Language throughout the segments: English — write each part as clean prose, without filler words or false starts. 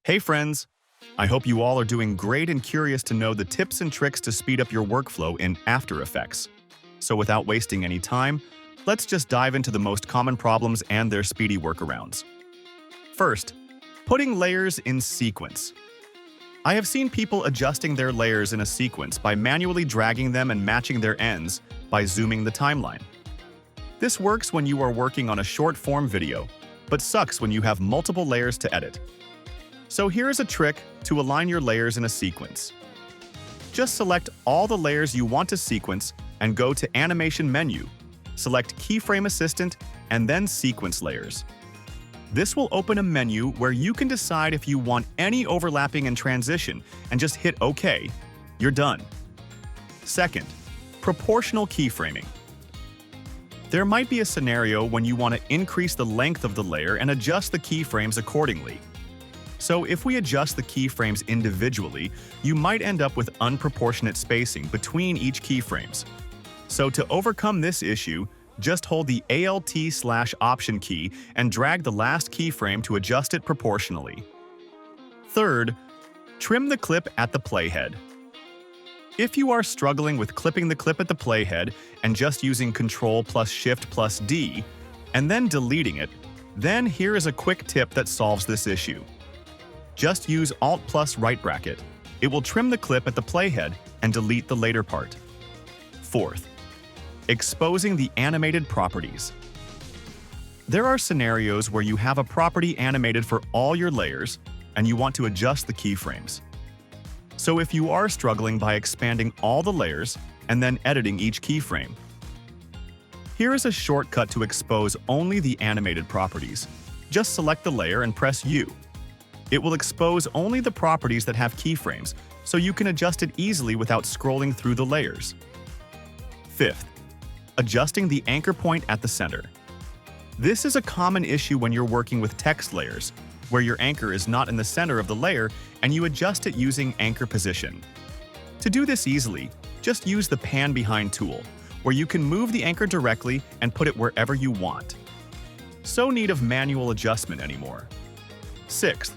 Hey friends! I hope you all are doing great and curious to know the tips and tricks to speed up your workflow in After Effects. So without wasting any time, let's just dive into the most common problems and their speedy workarounds. First, putting layers in sequence. I have seen people adjusting their layers in a sequence by manually dragging them and matching their ends by zooming the timeline. This works when you are working on a short-form video, but sucks when you have multiple layers to edit. So here is a trick to align your layers in a sequence. Just select all the layers you want to sequence and go to Animation menu, select Keyframe Assistant, and then Sequence Layers. This will open a menu where you can decide if you want any overlapping and transition and just hit OK. You're done. Second, proportional keyframing. There might be a scenario when you want to increase the length of the layer and adjust the keyframes accordingly. So if we adjust the keyframes individually, you might end up with unproportionate spacing between each keyframes. So to overcome this issue, just hold the Alt/Option key and drag the last keyframe to adjust it proportionally. Third, trim the clip at the playhead. If you are struggling with clipping the clip at the playhead and just using Ctrl+Shift+D and then deleting it, then here is a quick tip that solves this issue. Just use Alt+right bracket. It will trim the clip at the playhead and delete the later part. Fourth, exposing the animated properties. There are scenarios where you have a property animated for all your layers and you want to adjust the keyframes. So if you are struggling by expanding all the layers and then editing each keyframe, here is a shortcut to expose only the animated properties. Just select the layer and press U. It will expose only the properties that have keyframes, so you can adjust it easily without scrolling through the layers. Fifth, adjusting the anchor point at the center. This is a common issue when you're working with text layers, where your anchor is not in the center of the layer and you adjust it using anchor position. To do this easily, just use the Pan Behind tool, where you can move the anchor directly and put it wherever you want. So need of manual adjustment anymore. Sixth,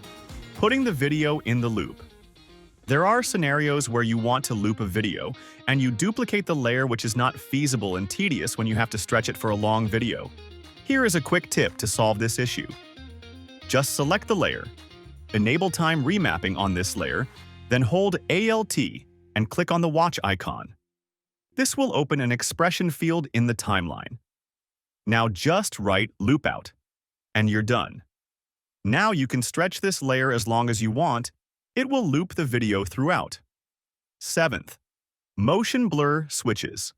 putting the video in the loop. There are scenarios where you want to loop a video, and you duplicate the layer, which is not feasible and tedious when you have to stretch it for a long video. Here is a quick tip to solve this issue. Just select the layer, enable time remapping on this layer, then hold Alt and click on the watch icon. This will open an expression field in the timeline. Now just write loop out, and you're done. Now you can stretch this layer as long as you want. It will loop the video throughout. Seventh, motion blur switches.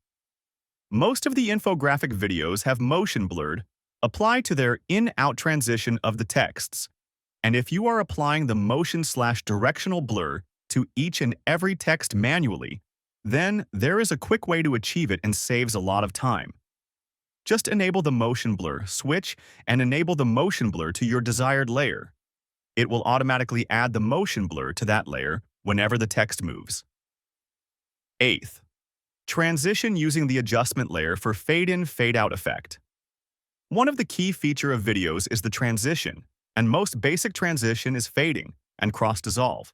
Most of the infographic videos have motion blurred applied to their in-out transition of the texts. And if you are applying the motion/directional blur to each and every text manually, then there is a quick way to achieve it and saves a lot of time. Just enable the motion blur switch and enable the motion blur to your desired layer. It will automatically add the motion blur to that layer whenever the text moves. Eighth, transition using the adjustment layer for fade-in, fade-out effect. One of the key features of videos is the transition, and most basic transition is fading and cross-dissolve.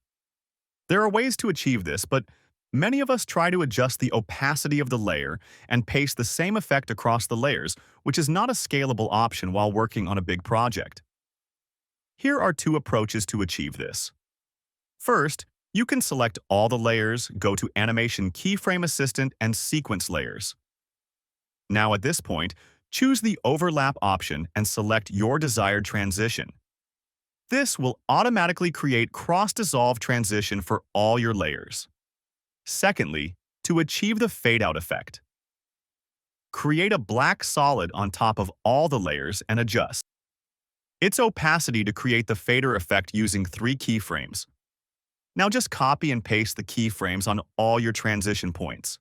There are ways to achieve this, but many of us try to adjust the opacity of the layer and paste the same effect across the layers, which is not a scalable option while working on a big project. Here are two approaches to achieve this. First, you can select all the layers, go to Animation Keyframe Assistant and Sequence Layers. Now at this point, choose the Overlap option and select your desired transition. This will automatically create cross-dissolve transition for all your layers. Secondly, to achieve the fade-out effect, create a black solid on top of all the layers and adjust its opacity to create the fader effect using 3 keyframes. Now just copy and paste the keyframes on all your transition points.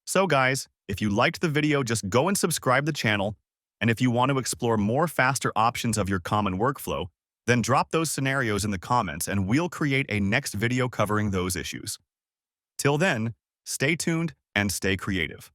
So guys, if you liked the video, just go and subscribe the channel, and if you want to explore more faster options of your common workflow, then drop those scenarios in the comments and we'll create a next video covering those issues. Till then, stay tuned and stay creative.